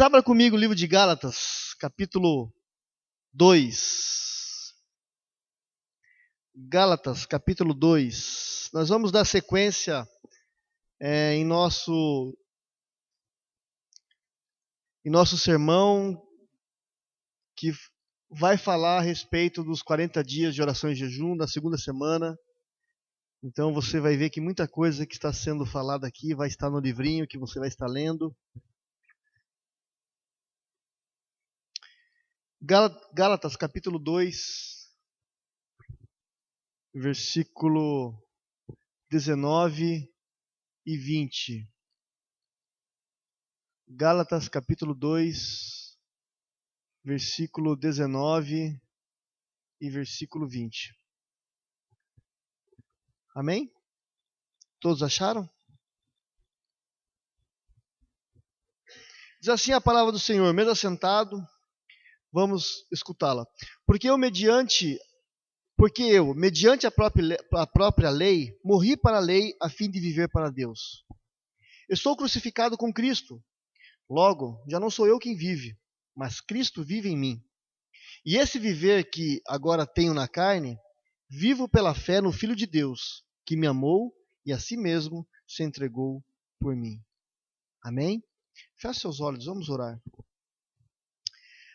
Abra comigo o livro de Gálatas, capítulo 2. Gálatas, capítulo 2. Nós vamos dar sequência em nosso sermão, que vai falar a respeito dos 40 dias de oração e jejum, da segunda semana. Então você vai ver que muita coisa que está sendo falada aqui vai estar no livrinho que você vai estar lendo. Gálatas, capítulo 2, versículo 19 e 20. Gálatas, capítulo 2, versículo 19 e versículo 20. Amém? Todos acharam? Diz assim a palavra do Senhor, mesmo assentado, vamos escutá-la. Porque eu, mediante a própria lei, morri para a lei a fim de viver para Deus. Estou crucificado com Cristo. Logo, já não sou eu quem vive, mas Cristo vive em mim. E esse viver que agora tenho na carne, vivo pela fé no Filho de Deus, que me amou e a si mesmo se entregou por mim. Amém? Feche seus olhos, vamos orar.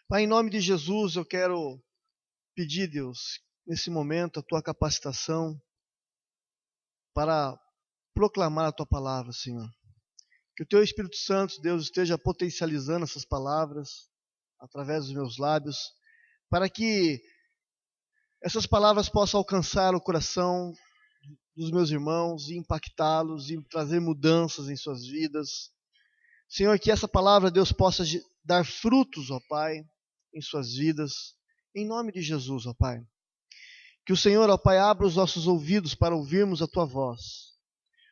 Pai, em nome de Jesus, eu quero pedir, Deus, nesse momento, a Tua capacitação para proclamar a Tua palavra, Senhor. Que o Teu Espírito Santo, Deus, esteja potencializando essas palavras através dos meus lábios, para que essas palavras possam alcançar o coração dos meus irmãos e impactá-los e trazer mudanças em suas vidas. Senhor, que essa palavra, Deus, possa dar frutos, ó Pai, em suas vidas, em nome de Jesus, ó Pai. Que o Senhor, ó Pai, abra os nossos ouvidos para ouvirmos a Tua voz.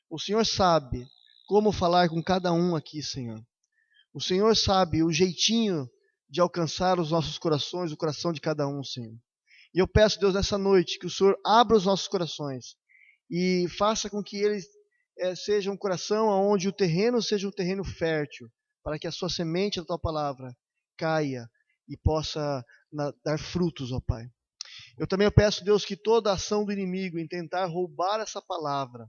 O Senhor sabe como falar com cada um aqui, Senhor. O Senhor sabe o jeitinho de alcançar os nossos corações, o coração de cada um, Senhor. E eu peço, Deus, nessa noite, que o Senhor abra os nossos corações e faça com que eles sejam um coração onde o terreno seja um terreno fértil, para que a sua semente da Tua palavra caia e possa dar frutos, ó Pai. Eu também peço, Deus, que toda ação do inimigo em tentar roubar essa palavra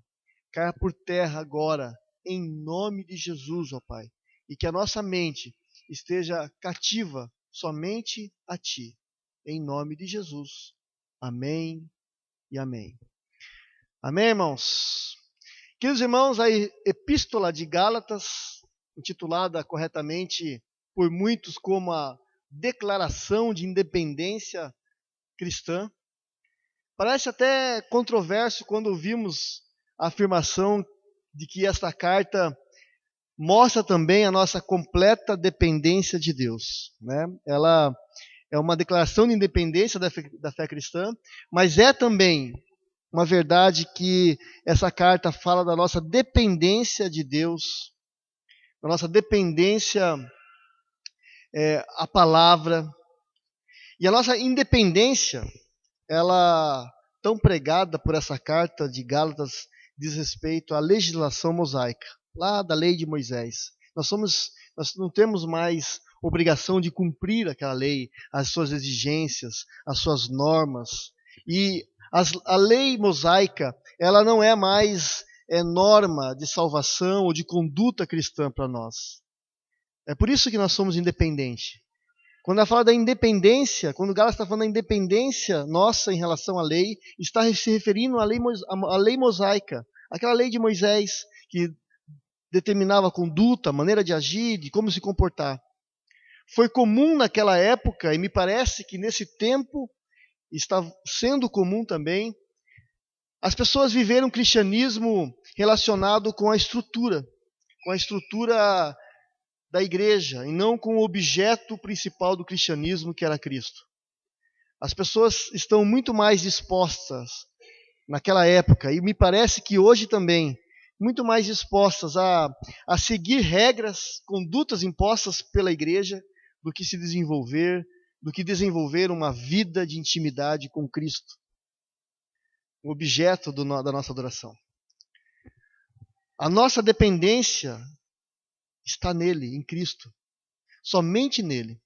caia por terra agora, em nome de Jesus, ó Pai. E que a nossa mente esteja cativa somente a Ti. Em nome de Jesus. Amém e amém. Amém, irmãos? Queridos irmãos, a Epístola de Gálatas, intitulada corretamente por muitos como a Declaração de Independência Cristã, parece até controverso quando ouvimos a afirmação de que esta carta mostra também a nossa completa dependência de Deus, né? Ela é uma declaração de independência da fé cristã, mas é também uma verdade que essa carta fala da nossa dependência de Deus, da nossa dependência à palavra, e a nossa independência, ela, tão pregada por essa carta de Gálatas, diz respeito à legislação mosaica, lá da lei de Moisés. Nós não temos mais obrigação de cumprir aquela lei, as suas exigências, as suas normas. E a lei mosaica, ela não é mais norma de salvação ou de conduta cristã para nós. É por isso que nós somos independentes. Quando ela fala da independência, quando Gálatas está falando da independência nossa em relação à lei, está se referindo à lei mosaica, aquela lei de Moisés que determinava a conduta, a maneira de agir, de como se comportar. Foi comum naquela época, e me parece que nesse tempo está sendo comum também, as pessoas viveram um cristianismo relacionado com a estrutura da igreja, e não com o objeto principal do cristianismo, que era Cristo. As pessoas estão muito mais dispostas, naquela época, e me parece que hoje também, muito mais dispostas a seguir regras, condutas impostas pela igreja, do que desenvolver uma vida de intimidade com Cristo, o objeto da nossa adoração. A nossa dependência está nele, em Cristo. somente nele.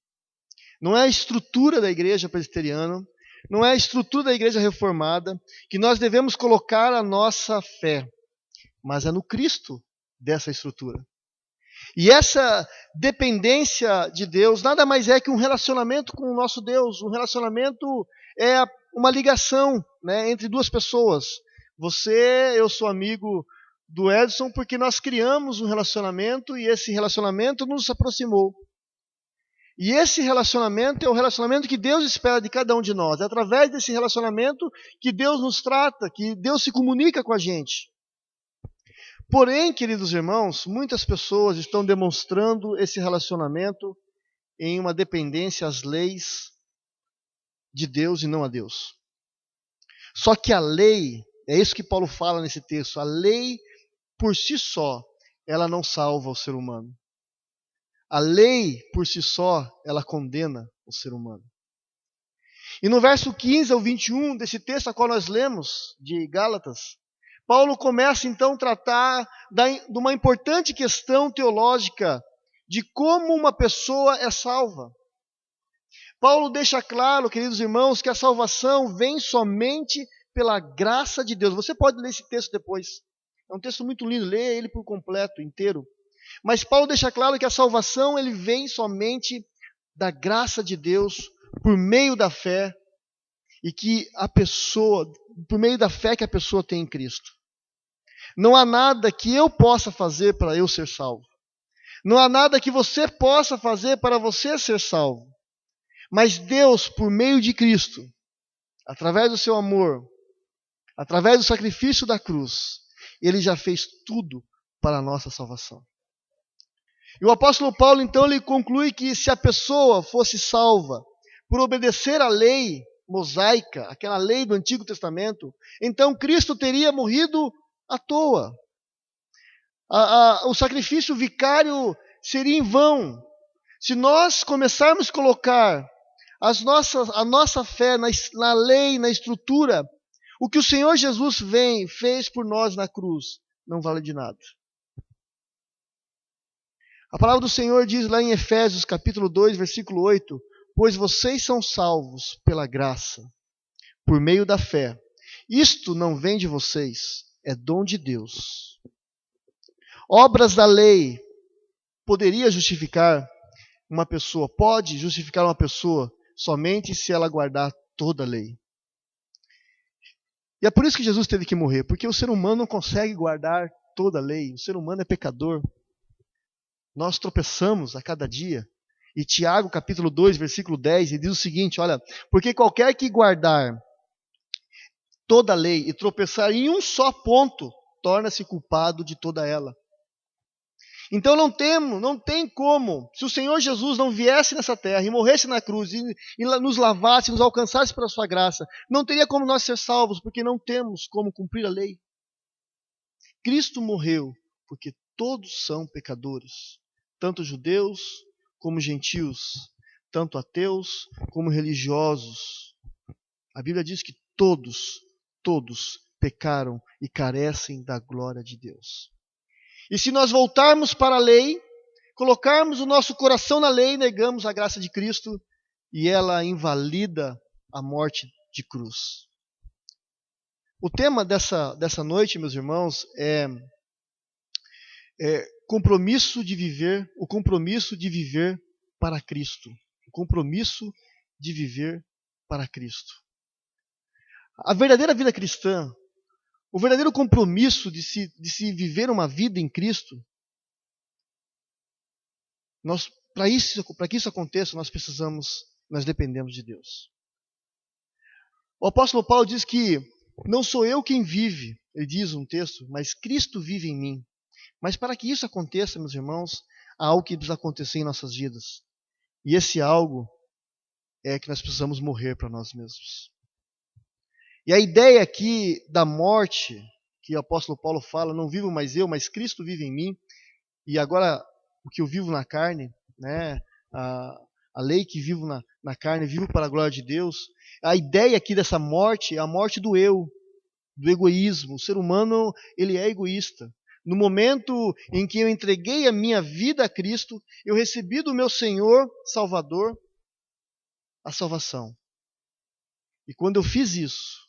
Não é a estrutura da igreja presbiteriana, não é a estrutura da igreja reformada que nós devemos colocar a nossa fé, mas é no Cristo dessa estrutura. E essa dependência de Deus nada mais é que um relacionamento com o nosso Deus. Um relacionamento é uma ligação, né, entre duas pessoas. Eu sou amigo do Edson porque nós criamos um relacionamento e esse relacionamento nos aproximou. E esse relacionamento é o relacionamento que Deus espera de cada um de nós. É através desse relacionamento que Deus nos trata, que Deus se comunica com a gente. Porém, queridos irmãos, muitas pessoas estão demonstrando esse relacionamento em uma dependência às leis de Deus e não a Deus. Só que a lei, é isso que Paulo fala nesse texto, a lei por si só, ela não salva o ser humano. A lei por si só, ela condena o ser humano. E no verso 15 ao 21 desse texto a qual nós lemos, de Gálatas, Paulo começa então a tratar de uma importante questão teológica de como uma pessoa é salva. Paulo deixa claro, queridos irmãos, que a salvação vem somente pela graça de Deus. Você pode ler esse texto depois. É um texto muito lindo, lê ele por completo, inteiro. Mas Paulo deixa claro que a salvação ele vem somente da graça de Deus por meio da fé e que a pessoa, por meio da fé que a pessoa tem em Cristo. Não há nada que eu possa fazer para eu ser salvo. Não há nada que você possa fazer para você ser salvo. Mas Deus, por meio de Cristo, através do seu amor, através do sacrifício da cruz, Ele já fez tudo para a nossa salvação. E o apóstolo Paulo, então, ele conclui que se a pessoa fosse salva por obedecer à lei mosaica, aquela lei do Antigo Testamento, então Cristo teria morrido à toa. O sacrifício vicário seria em vão. Se nós começarmos a colocar a nossa fé na lei, na estrutura, o que o Senhor Jesus fez por nós na cruz, não vale de nada. A palavra do Senhor diz lá em Efésios capítulo 2, versículo 8, pois vocês são salvos pela graça, por meio da fé. Isto não vem de vocês, é dom de Deus. Obras da lei poderia justificar uma pessoa, pode justificar uma pessoa somente se ela guardar toda a lei. E é por isso que Jesus teve que morrer, porque o ser humano não consegue guardar toda a lei, o ser humano é pecador. Nós tropeçamos a cada dia. E Tiago, capítulo 2, versículo 10, ele diz o seguinte, olha, porque qualquer que guardar toda a lei e tropeçar em um só ponto, torna-se culpado de toda ela. Então não tem como, se o Senhor Jesus não viesse nessa terra e morresse na cruz e nos lavasse, nos alcançasse pela sua graça, não teria como nós ser salvos, porque não temos como cumprir a lei. Cristo morreu porque todos são pecadores, tanto judeus como gentios, tanto ateus como religiosos. A Bíblia diz que todos pecaram e carecem da glória de Deus. E se nós voltarmos para a lei, colocarmos o nosso coração na lei, negamos a graça de Cristo e ela invalida a morte de cruz. O tema dessa noite, meus irmãos, é compromisso de viver para Cristo. O compromisso de viver para Cristo. A verdadeira vida cristã, o verdadeiro compromisso de se viver uma vida em Cristo, para que isso aconteça, nós dependemos de Deus. O apóstolo Paulo diz que não sou eu quem vive, ele diz um texto, mas Cristo vive em mim. Mas para que isso aconteça, meus irmãos, há algo que precisa acontecer em nossas vidas. E esse algo é que nós precisamos morrer para nós mesmos. E a ideia aqui da morte, que o apóstolo Paulo fala, não vivo mais eu, mas Cristo vive em mim, e agora o que eu vivo na carne, né, a lei que vivo na carne, vivo para a glória de Deus. A ideia aqui dessa morte é a morte do eu, do egoísmo. O ser humano, ele é egoísta. No momento em que eu entreguei a minha vida a Cristo, eu recebi do meu Senhor Salvador a salvação. E quando eu fiz isso,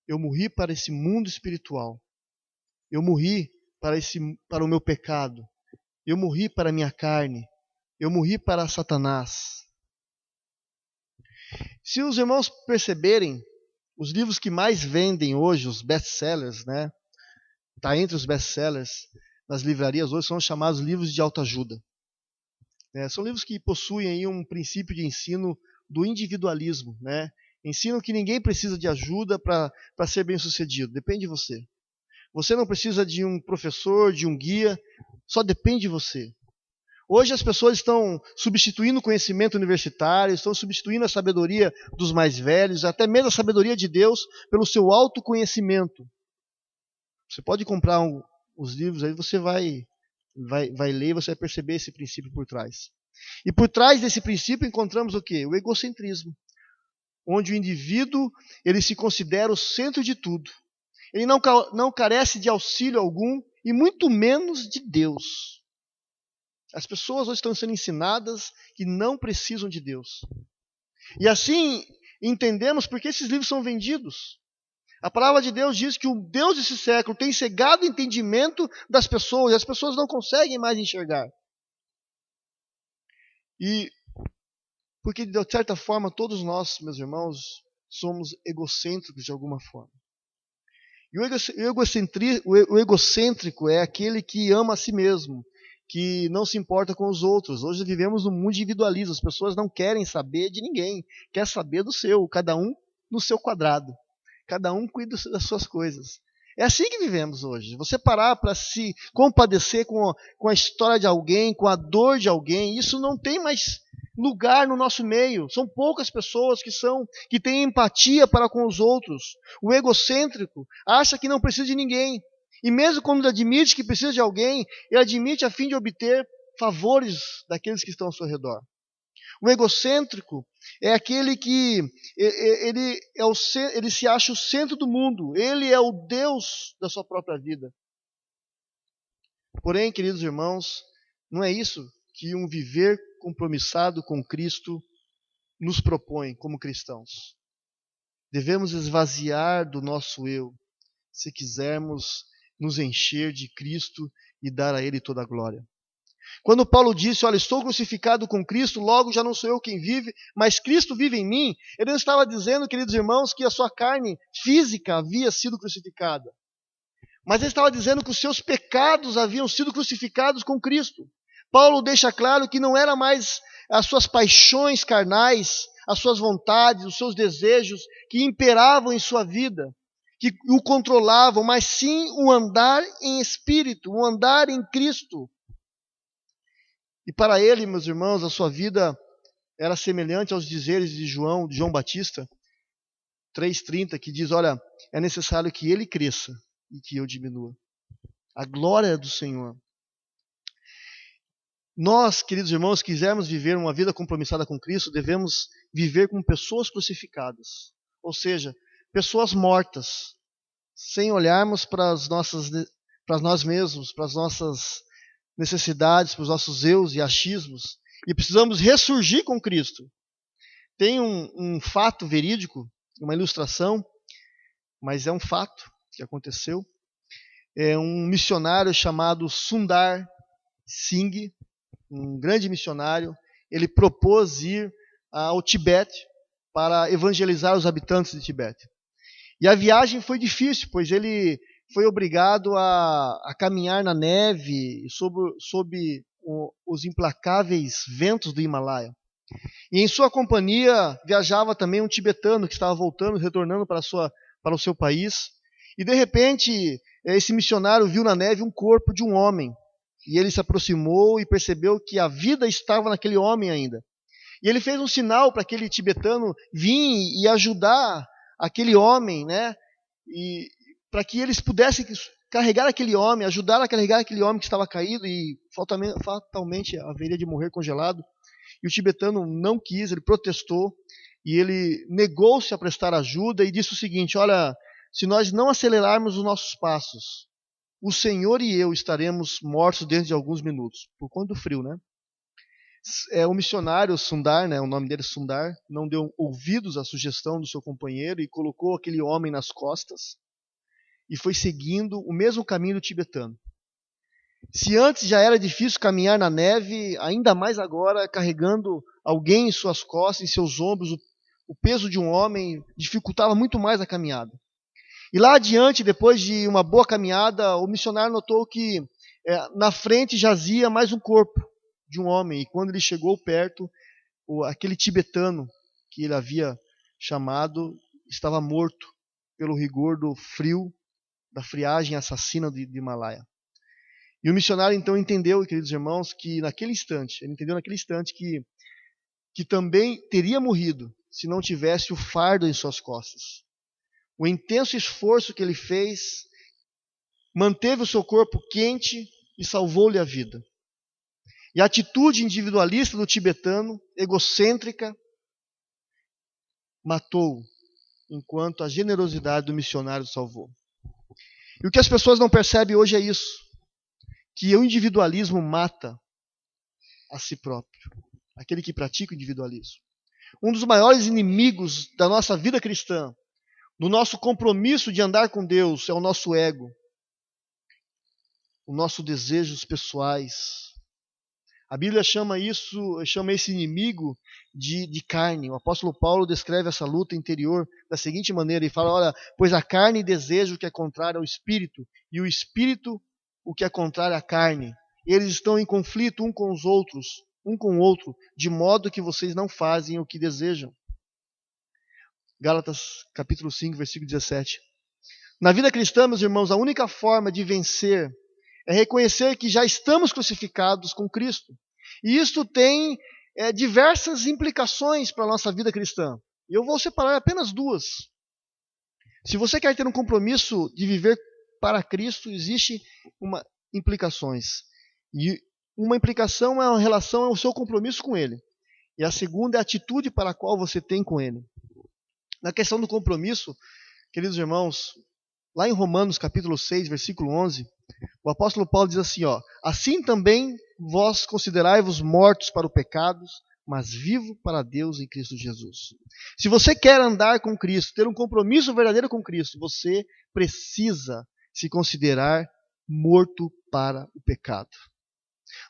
eu morri para esse mundo espiritual. Eu morri para o meu pecado. Eu morri para a minha carne. Eu morri para Satanás. Se os irmãos perceberem, os livros que mais vendem hoje, os best-sellers, né? Está entre os best-sellers nas livrarias hoje, são os chamados livros de autoajuda. São livros que possuem aí um princípio de ensino do individualismo, né? Ensinam que ninguém precisa de ajuda para ser bem-sucedido, depende de você. Você não precisa de um professor, de um guia, só depende de você. Hoje as pessoas estão substituindo o conhecimento universitário, estão substituindo a sabedoria dos mais velhos, até mesmo a sabedoria de Deus, pelo seu autoconhecimento. Você pode comprar os livros aí, você vai ler e você vai perceber esse princípio por trás. E por trás desse princípio encontramos o quê? O egocentrismo. Onde o indivíduo ele se considera o centro de tudo. Ele não carece de auxílio algum e muito menos de Deus. As pessoas hoje estão sendo ensinadas que não precisam de Deus. E assim entendemos por que esses livros são vendidos. A palavra de Deus diz que o Deus desse século tem cegado o entendimento das pessoas, e as pessoas não conseguem mais enxergar. E porque, de certa forma, todos nós, meus irmãos, somos egocêntricos de alguma forma. E o egocêntrico é aquele que ama a si mesmo, que não se importa com os outros. Hoje vivemos num mundo individualista, as pessoas não querem saber de ninguém, quer saber do seu, cada um no seu quadrado. Cada um cuida das suas coisas. É assim que vivemos hoje. Você parar para se compadecer com a história de alguém, com a dor de alguém, isso não tem mais lugar no nosso meio. São poucas pessoas que têm empatia para com os outros. O egocêntrico acha que não precisa de ninguém. E mesmo quando ele admite que precisa de alguém, ele admite a fim de obter favores daqueles que estão ao seu redor. O egocêntrico é aquele que ele se acha o centro do mundo. Ele é o Deus da sua própria vida. Porém, queridos irmãos, não é isso que um viver compromissado com Cristo nos propõe como cristãos. Devemos esvaziar do nosso eu, se quisermos nos encher de Cristo e dar a Ele toda a glória. Quando Paulo disse, olha, estou crucificado com Cristo, logo já não sou eu quem vive, mas Cristo vive em mim, ele não estava dizendo, queridos irmãos, que a sua carne física havia sido crucificada. Mas ele estava dizendo que os seus pecados haviam sido crucificados com Cristo. Paulo deixa claro que não era mais as suas paixões carnais, as suas vontades, os seus desejos que imperavam em sua vida, que o controlavam, mas sim o andar em espírito, o andar em Cristo. E para ele, meus irmãos, a sua vida era semelhante aos dizeres de João Batista, 3,30, que diz, olha, é necessário que ele cresça e que eu diminua. A glória é do Senhor. Nós, queridos irmãos, quisermos viver uma vida compromissada com Cristo, devemos viver como pessoas crucificadas. Ou seja, pessoas mortas, sem olharmos para nós mesmos, para as nossas necessidades, para os nossos eus e achismos, e precisamos ressurgir com Cristo. Tem um fato verídico, uma ilustração, mas é um fato que aconteceu. É um missionário chamado Sundar Singh, um grande missionário. Ele propôs ir ao Tibete para evangelizar os habitantes de Tibete. E a viagem foi difícil, pois ele foi obrigado a caminhar na neve sob os implacáveis ventos do Himalaia. E em sua companhia viajava também um tibetano que estava retornando para o seu país. E de repente, esse missionário viu na neve um corpo de um homem. E ele se aproximou e percebeu que a vida estava naquele homem ainda. E ele fez um sinal para aquele tibetano vir e ajudar aquele homem, né? E para que eles pudessem carregar aquele homem, ajudar a carregar aquele homem que estava caído e fatalmente haveria de morrer congelado. E o tibetano não quis, ele protestou e ele negou-se a prestar ajuda e disse o seguinte, olha, se nós não acelerarmos os nossos passos, o Senhor e eu estaremos mortos dentro de alguns minutos, por conta do frio, né? O missionário Sundar, né, o nome dele é Sundar, não deu ouvidos à sugestão do seu companheiro e colocou aquele homem nas costas e foi seguindo o mesmo caminho do tibetano. Se antes já era difícil caminhar na neve, ainda mais agora, carregando alguém em suas costas, em seus ombros, o peso de um homem dificultava muito mais a caminhada. E lá adiante, depois de uma boa caminhada, o missionário notou que na frente jazia mais um corpo de um homem. E quando ele chegou perto, aquele tibetano que ele havia chamado estava morto pelo rigor do frio, da friagem assassina do Himalaia. E o missionário então entendeu, queridos irmãos, que naquele instante, ele entendeu naquele instante que também teria morrido se não tivesse o fardo em suas costas. O intenso esforço que ele fez manteve o seu corpo quente e salvou-lhe a vida. E a atitude individualista do tibetano, egocêntrica, matou, enquanto a generosidade do missionário salvou. E o que as pessoas não percebem hoje é isso, que o individualismo mata a si próprio, aquele que pratica o individualismo. Um dos maiores inimigos da nossa vida cristã, do nosso compromisso de andar com Deus, é o nosso ego, os nossos desejos pessoais. A Bíblia chama esse inimigo de carne. O apóstolo Paulo descreve essa luta interior da seguinte maneira, ele fala, olha, pois a carne deseja o que é contrário ao espírito, e o espírito o que é contrário à carne. Eles estão em conflito um com o outro, de modo que vocês não fazem o que desejam. Gálatas capítulo 5, versículo 17. Na vida cristã, meus irmãos, a única forma de vencer é reconhecer que já estamos crucificados com Cristo. E isto tem diversas implicações para a nossa vida cristã. E eu vou separar apenas duas. Se você quer ter um compromisso de viver para Cristo, existe implicações. E uma implicação é a relação ao seu compromisso com Ele. E a segunda é a atitude para a qual você tem com Ele. Na questão do compromisso, queridos irmãos, lá em Romanos capítulo 6, versículo 11, o apóstolo Paulo diz assim, assim também vós considerai-vos mortos para o pecado, mas vivo para Deus em Cristo Jesus. Se você quer andar com Cristo, ter um compromisso verdadeiro com Cristo, você precisa se considerar morto para o pecado.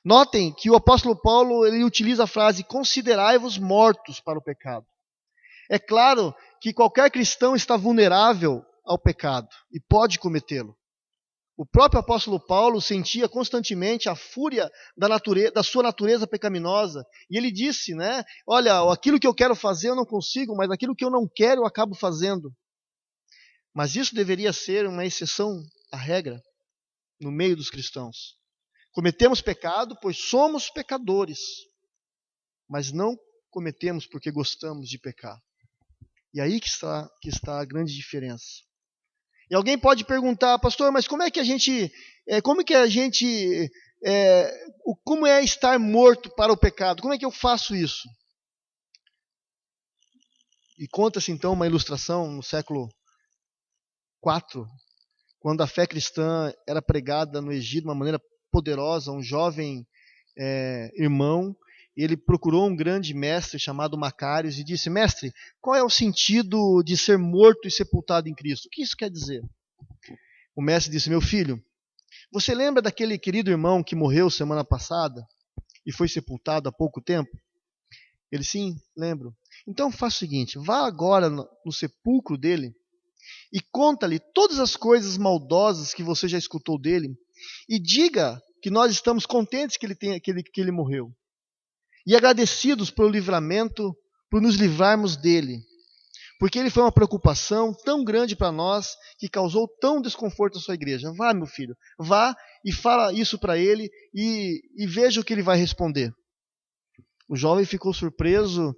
Notem que o apóstolo Paulo ele utiliza a frase considerai-vos mortos para o pecado. É claro que qualquer cristão está vulnerável ao pecado e pode cometê-lo. O próprio apóstolo Paulo sentia constantemente a fúria da sua natureza pecaminosa. E ele disse, né? Olha, aquilo que eu quero fazer eu não consigo, mas aquilo que eu não quero eu acabo fazendo. Mas isso deveria ser uma exceção à regra no meio dos cristãos. Cometemos pecado, pois somos pecadores. Mas não cometemos porque gostamos de pecar. E aí que está a grande diferença. E alguém pode perguntar, pastor, mas como é estar morto para o pecado? Como é que eu faço isso? E conta-se então uma ilustração no século IV, quando a fé cristã era pregada no Egito de uma maneira poderosa, um jovem irmão, ele procurou um grande mestre chamado Macários e disse, mestre, qual é o sentido de ser morto e sepultado em Cristo? O que isso quer dizer? O mestre disse, meu filho, você lembra daquele querido irmão que morreu semana passada e foi sepultado há pouco tempo? Ele, sim, lembro. Então faça o seguinte, vá agora no sepulcro dele e conta-lhe todas as coisas maldosas que você já escutou dele e diga que nós estamos contentes que ele morreu. E agradecidos pelo livramento, por nos livrarmos dele. Porque ele foi uma preocupação tão grande para nós, que causou tão desconforto à sua igreja. Vá, meu filho, vá e fala isso para ele e veja o que ele vai responder. O jovem ficou surpreso,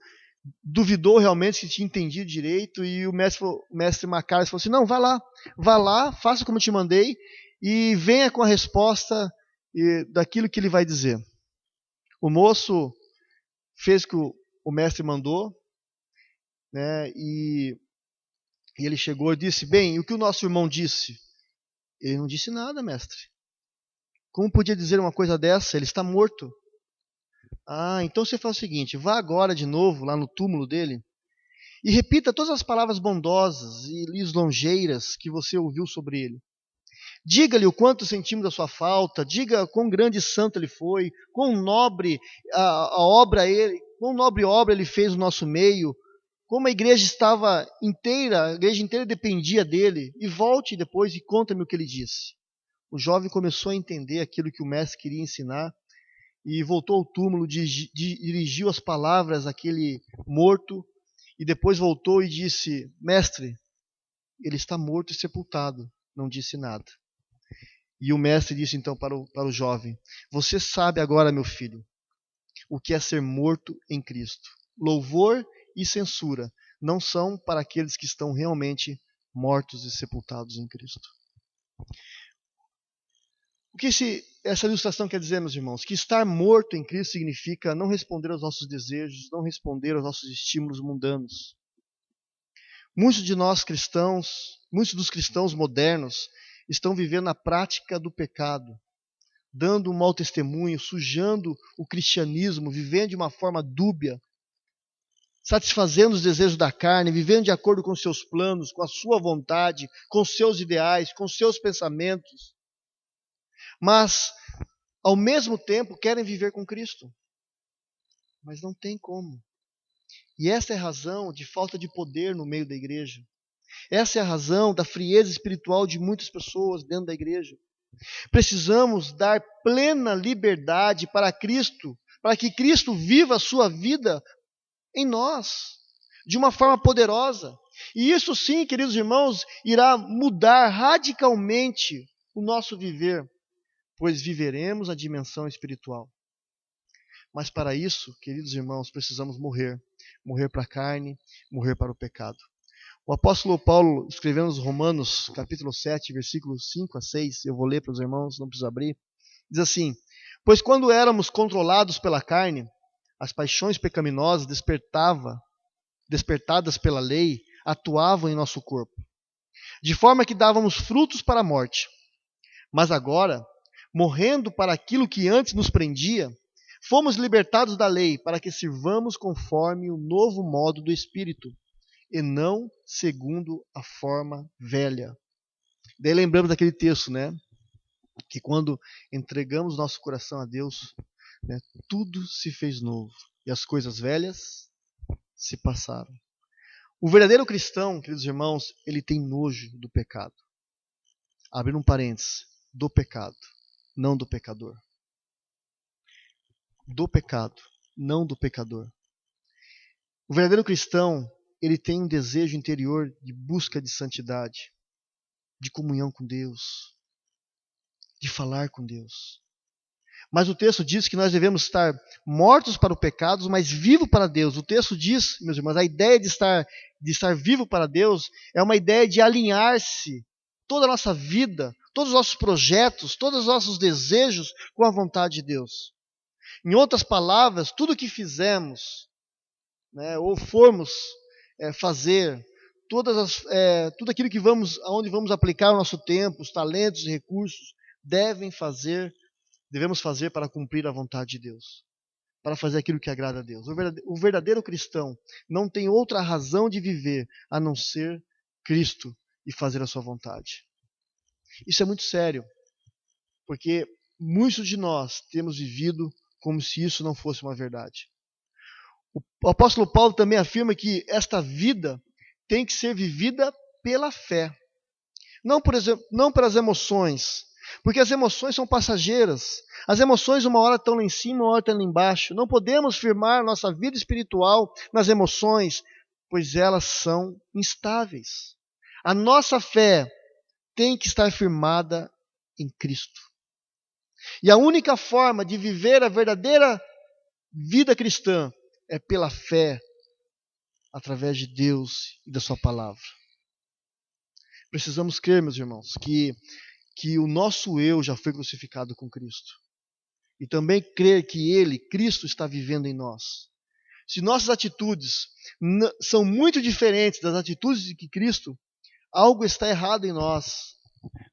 duvidou realmente se tinha entendido direito, e o mestre Macários falou assim, não, vá lá, faça como eu te mandei, e venha com a resposta daquilo que ele vai dizer. O moço fez o que o mestre mandou, né, e ele chegou e disse, bem, o que o nosso irmão disse? Ele não disse nada, mestre. Como podia dizer uma coisa dessa? Ele está morto. Ah, então você faz o seguinte, vá agora de novo lá no túmulo dele e repita todas as palavras bondosas e lisonjeiras que você ouviu sobre ele. Diga-lhe o quanto sentimos da sua falta, diga quão grande santo ele foi, quão nobre quão nobre obra ele fez no nosso meio, como a igreja estava inteira, a igreja inteira dependia dele, e volte depois e conta-me o que ele disse. O jovem começou a entender aquilo que o mestre queria ensinar, e voltou ao túmulo, dirigiu as palavras àquele morto, e depois voltou e disse, mestre, ele está morto e sepultado, não disse nada. E o mestre disse então para o jovem, você sabe agora, meu filho, o que é ser morto em Cristo. Louvor e censura não são para aqueles que estão realmente mortos e sepultados em Cristo. O que essa ilustração quer dizer, meus irmãos? Que estar morto em Cristo significa não responder aos nossos desejos, não responder aos nossos estímulos mundanos. Muitos de nós cristãos, muitos dos cristãos modernos, estão vivendo na prática do pecado, dando um mau testemunho, sujando o cristianismo, vivendo de uma forma dúbia, satisfazendo os desejos da carne, vivendo de acordo com seus planos, com a sua vontade, com seus ideais, com seus pensamentos. Mas, ao mesmo tempo, querem viver com Cristo. Mas não tem como. E essa é a razão de falta de poder no meio da igreja. Essa é a razão da frieza espiritual de muitas pessoas dentro da igreja. Precisamos dar plena liberdade para Cristo, para que Cristo viva a sua vida em nós, de uma forma poderosa. E isso sim, queridos irmãos, irá mudar radicalmente o nosso viver, pois viveremos a dimensão espiritual. Mas para isso, queridos irmãos, precisamos morrer. Morrer para a carne, morrer para o pecado. O apóstolo Paulo, escrevendo nos Romanos, capítulo 7, versículos 5 a 6, eu vou ler para os irmãos, não preciso abrir, diz assim, pois quando éramos controlados pela carne, as paixões pecaminosas despertadas pela lei, atuavam em nosso corpo, de forma que dávamos frutos para a morte. Mas agora, morrendo para aquilo que antes nos prendia, fomos libertados da lei para que sirvamos conforme o novo modo do Espírito, e não segundo a forma velha. Daí lembramos daquele texto, né? Que quando entregamos nosso coração a Deus, né, tudo se fez novo, e as coisas velhas se passaram. O verdadeiro cristão, queridos irmãos, ele tem nojo do pecado. Abrindo um parênteses, do pecado, não do pecador. Do pecado, não do pecador. O verdadeiro cristão, ele tem um desejo interior de busca de santidade, de comunhão com Deus, de falar com Deus. Mas o texto diz que nós devemos estar mortos para o pecado, mas vivos para Deus. O texto diz, meus irmãos, a ideia de estar vivo para Deus é uma ideia de alinhar-se toda a nossa vida, todos os nossos projetos, todos os nossos desejos com a vontade de Deus. Em outras palavras, tudo que fizemos, né, ou formos fazer, tudo aquilo que aonde vamos aplicar o nosso tempo, os talentos e recursos, devemos fazer para cumprir a vontade de Deus, para fazer aquilo que agrada a Deus. O verdadeiro cristão não tem outra razão de viver a não ser Cristo e fazer a sua vontade. Isso é muito sério, porque muitos de nós temos vivido como se isso não fosse uma verdade. O apóstolo Paulo também afirma que esta vida tem que ser vivida pela fé, não pelas emoções, porque as emoções são passageiras. As emoções uma hora estão lá em cima, uma hora estão lá embaixo. Não podemos firmar nossa vida espiritual nas emoções, pois elas são instáveis. A nossa fé tem que estar firmada em Cristo. E a única forma de viver a verdadeira vida cristã é pela fé, através de Deus e da sua palavra. Precisamos crer, meus irmãos, que o nosso eu já foi crucificado com Cristo. E também crer que Cristo, está vivendo em nós. Se nossas atitudes são muito diferentes das atitudes de Cristo, algo está errado em nós.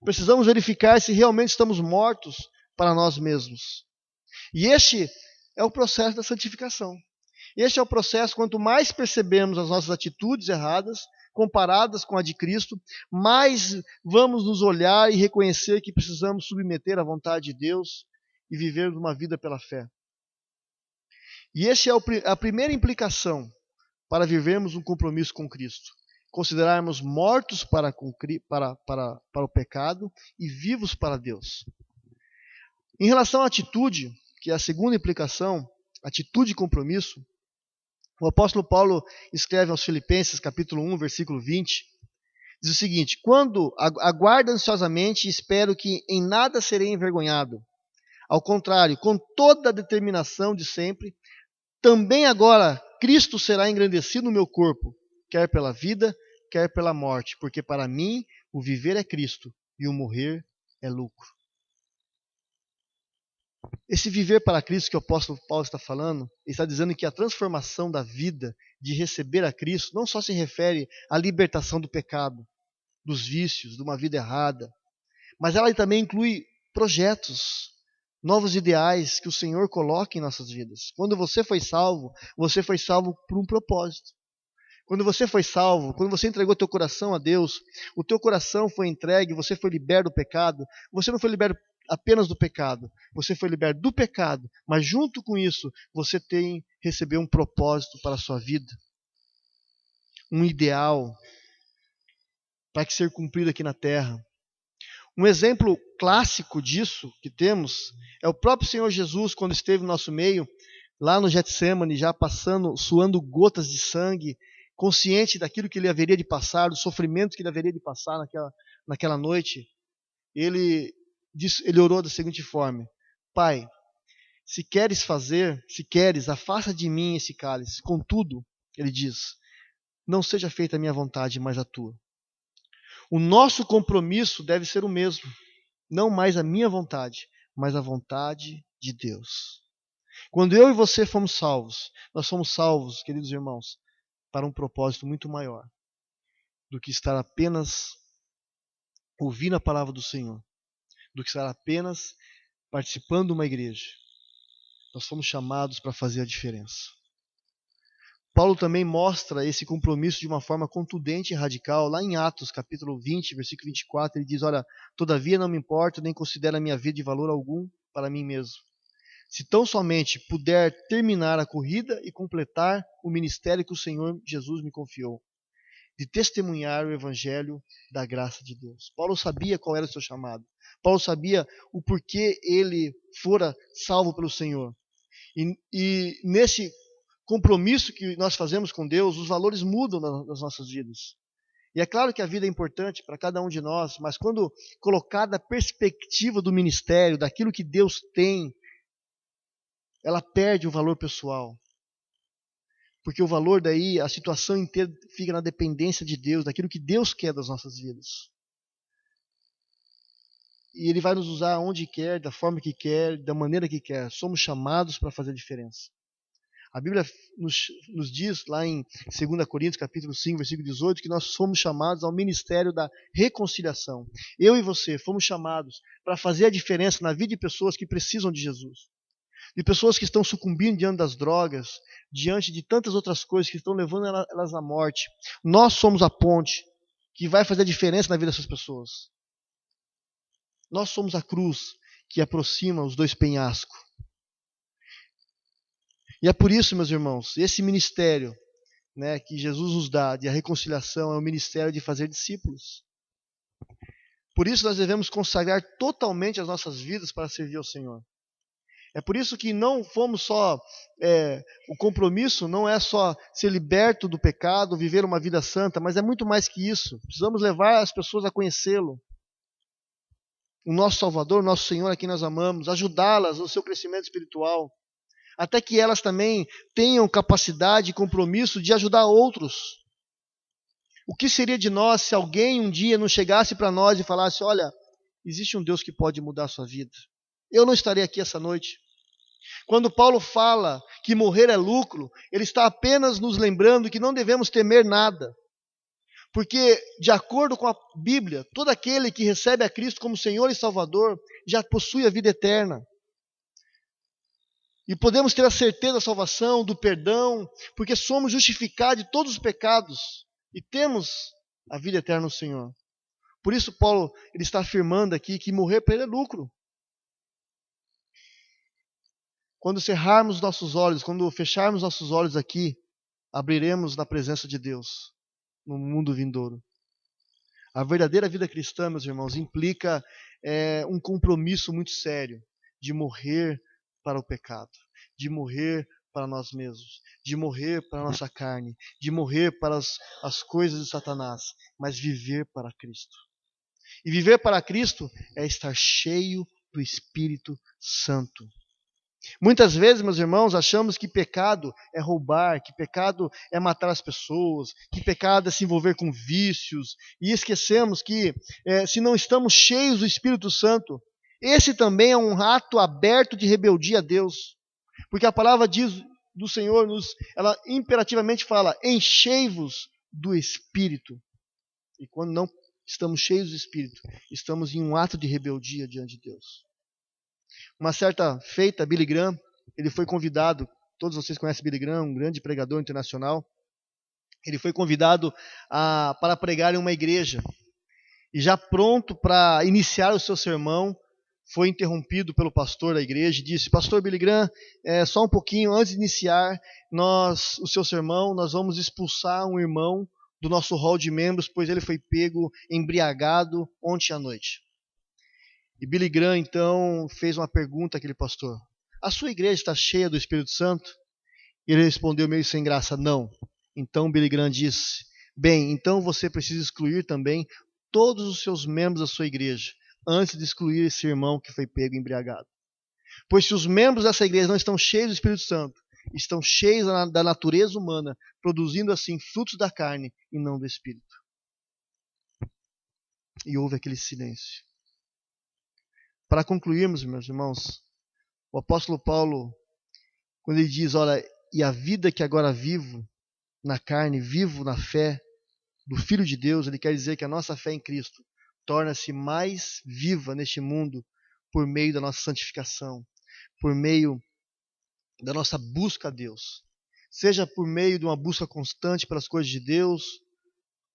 Precisamos verificar se realmente estamos mortos para nós mesmos. E este é o processo da santificação. Este é o processo, quanto mais percebemos as nossas atitudes erradas, comparadas com a de Cristo, mais vamos nos olhar e reconhecer que precisamos submeter à vontade de Deus e viver uma vida pela fé. E esta é a primeira implicação para vivermos um compromisso com Cristo. Considerarmos mortos para o pecado e vivos para Deus. Em relação à atitude, que é a segunda implicação, atitude e compromisso, o apóstolo Paulo escreve aos Filipenses, capítulo 1, versículo 20, diz o seguinte: quando aguardo ansiosamente, espero que em nada serei envergonhado. Ao contrário, com toda a determinação de sempre, também agora Cristo será engrandecido no meu corpo, quer pela vida, quer pela morte, porque para mim o viver é Cristo e o morrer é lucro. Esse viver para Cristo que o apóstolo Paulo está falando, ele está dizendo que a transformação da vida de receber a Cristo não só se refere à libertação do pecado, dos vícios, de uma vida errada, mas ela também inclui projetos, novos ideais que o Senhor coloca em nossas vidas. Quando você foi salvo por um propósito. Quando você foi salvo, quando você entregou teu coração a Deus, o teu coração foi entregue, você foi liberto do pecado, você não foi liberto apenas do pecado, você foi liberto do pecado, mas junto com isso, você recebeu um propósito para a sua vida, um ideal para ser cumprido aqui na terra. Um exemplo clássico disso que temos é o próprio Senhor Jesus, quando esteve no nosso meio, lá no Getsêmani, já suando gotas de sangue, consciente daquilo que ele haveria de passar, do sofrimento que ele haveria de passar naquela noite. Ele orou da seguinte forma: Pai, se queres, afasta de mim esse cálice. Contudo, ele diz, não seja feita a minha vontade, mas a tua. O nosso compromisso deve ser o mesmo. Não mais a minha vontade, mas a vontade de Deus. Quando eu e você fomos salvos, nós fomos salvos, queridos irmãos, para um propósito muito maior do que estar apenas ouvindo a palavra do Senhor, do que estar apenas participando de uma igreja. Nós fomos chamados para fazer a diferença. Paulo também mostra esse compromisso de uma forma contundente e radical. Lá em Atos, capítulo 20, versículo 24, ele diz, olha, todavia não me importo, nem considero a minha vida de valor algum para mim mesmo. Se tão somente puder terminar a corrida e completar o ministério que o Senhor Jesus me confiou, de testemunhar o evangelho da graça de Deus. Paulo sabia qual era o seu chamado. Paulo sabia o porquê ele fora salvo pelo Senhor. E nesse compromisso que nós fazemos com Deus, os valores mudam nas nossas vidas. E é claro que a vida é importante para cada um de nós, mas quando colocada a perspectiva do ministério, daquilo que Deus tem, ela perde o valor pessoal. Porque o valor daí, a situação inteira fica na dependência de Deus, daquilo que Deus quer das nossas vidas. E Ele vai nos usar onde quer, da forma que quer, da maneira que quer. Somos chamados para fazer a diferença. A Bíblia nos diz, lá em 2 Coríntios, capítulo 5, versículo 18, que nós somos chamados ao ministério da reconciliação. Eu e você fomos chamados para fazer a diferença na vida de pessoas que precisam de Jesus. De pessoas que estão sucumbindo diante das drogas, diante de tantas outras coisas que estão levando elas à morte. Nós somos a ponte que vai fazer a diferença na vida dessas pessoas. Nós somos a cruz que aproxima os dois penhascos. E é por isso, meus irmãos, esse ministério, né, que Jesus nos dá, de a reconciliação, é o ministério de fazer discípulos. Por isso nós devemos consagrar totalmente as nossas vidas para servir ao Senhor. É por isso que não fomos só, o compromisso não é só ser liberto do pecado, viver uma vida santa, mas é muito mais que isso. Precisamos levar as pessoas a conhecê-lo. O nosso Salvador, o nosso Senhor a quem nós amamos, ajudá-las no seu crescimento espiritual, até que elas também tenham capacidade e compromisso de ajudar outros. O que seria de nós se alguém um dia não chegasse para nós e falasse, olha, existe um Deus que pode mudar a sua vida. Eu não estarei aqui essa noite. Quando Paulo fala que morrer é lucro, ele está apenas nos lembrando que não devemos temer nada. Porque, de acordo com a Bíblia, todo aquele que recebe a Cristo como Senhor e Salvador já possui a vida eterna. E podemos ter a certeza da salvação, do perdão, porque somos justificados de todos os pecados e temos a vida eterna no Senhor. Por isso, Paulo ele está afirmando aqui que morrer para ele é lucro. Quando cerrarmos nossos olhos, quando fecharmos nossos olhos aqui, abriremos na presença de Deus, no mundo vindouro. A verdadeira vida cristã, meus irmãos, implica um compromisso muito sério de morrer para o pecado, de morrer para nós mesmos, de morrer para a nossa carne, de morrer para as coisas de Satanás, mas viver para Cristo. E viver para Cristo é estar cheio do Espírito Santo. Muitas vezes, meus irmãos, achamos que pecado é roubar, que pecado é matar as pessoas, que pecado é se envolver com vícios, e esquecemos que se não estamos cheios do Espírito Santo, esse também é um ato aberto de rebeldia a Deus. Porque a palavra do Senhor, ela imperativamente fala, enchei-vos do Espírito. E quando não estamos cheios do Espírito, estamos em um ato de rebeldia diante de Deus. Uma certa feita, Billy Graham, ele foi convidado, todos vocês conhecem Billy Graham, um grande pregador internacional, ele foi convidado para pregar em uma igreja. E já pronto para iniciar o seu sermão, foi interrompido pelo pastor da igreja e disse, pastor Billy Graham, só um pouquinho, antes de iniciar o seu sermão, nós vamos expulsar um irmão do nosso hall de membros, pois ele foi pego embriagado ontem à noite. E Billy Graham, então, fez uma pergunta àquele pastor. A sua igreja está cheia do Espírito Santo? E ele respondeu meio sem graça, não. Então Billy Graham disse, bem, então você precisa excluir também todos os seus membros da sua igreja, antes de excluir esse irmão que foi pego embriagado. Pois se os membros dessa igreja não estão cheios do Espírito Santo, estão cheios da natureza humana, produzindo assim frutos da carne e não do Espírito. E houve aquele silêncio. Para concluirmos, meus irmãos, o apóstolo Paulo, quando ele diz, olha, e a vida que agora vivo na carne, vivo na fé do Filho de Deus, ele quer dizer que a nossa fé em Cristo torna-se mais viva neste mundo por meio da nossa santificação, por meio da nossa busca a Deus. Seja por meio de uma busca constante pelas coisas de Deus,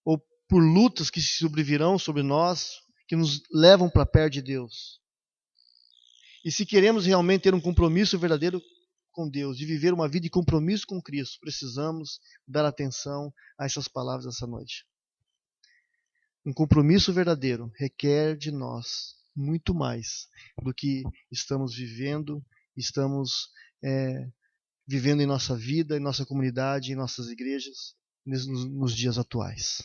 ou por lutas que se sobrevirão sobre nós, que nos levam para perto de Deus. E se queremos realmente ter um compromisso verdadeiro com Deus e viver uma vida de compromisso com Cristo, precisamos dar atenção a essas palavras essa noite. Um compromisso verdadeiro requer de nós muito mais do que estamos vivendo em nossa vida, em nossa comunidade, em nossas igrejas, nos dias atuais.